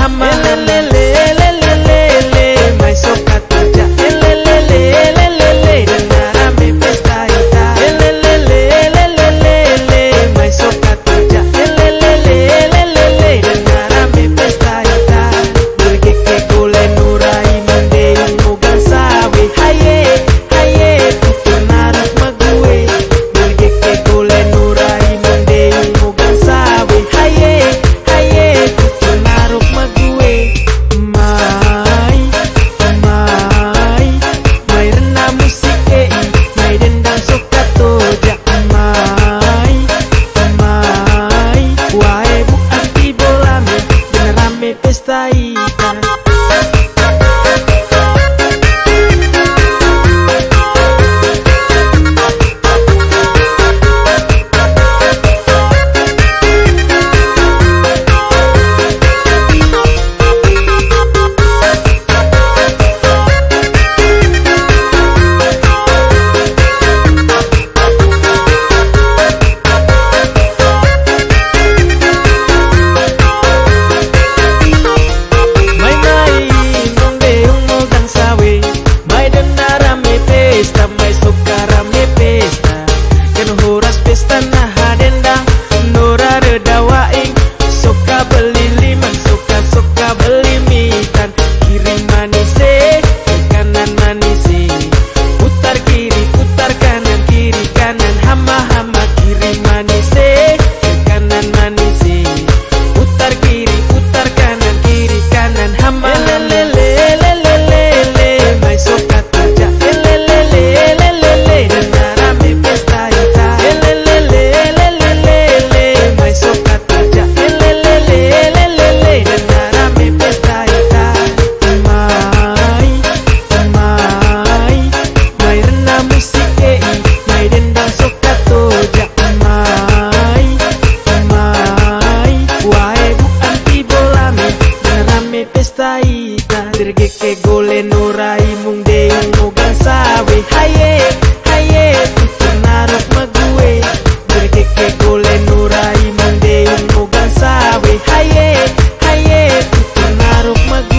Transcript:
hama lelelelelelele mai soka tuja lelelelelelele dengar rame pesta ita lelelelelelele mai soka tuja lelelelelelele dengar rame pesta ita bergeke gole nurai mendei mugan sawe haye haye tutunarak mague bergeke gole nurai mendei mugan sawe haye haye tutunarak mague mai mai rena musik mai dendang soka toja mai wae bu anti bolame bener rame pesta ikan. Mai soka rame pesta kan horas pesta nah dendang nora redawaing soka beli liman soka beli mitan kiri manise kanan manise putar kiri putar kanan kiri kanan hama hama kiri manise kanan manise putar kiri putar kanan kiri kanan hama lelelelelelele mai soka tuja pesta ita dirgeke gole nurai mung dei mugan sawe haye haye tutunarok mague dirgeke gole nurai mung dei mugan sawe haye haye tutunarok mague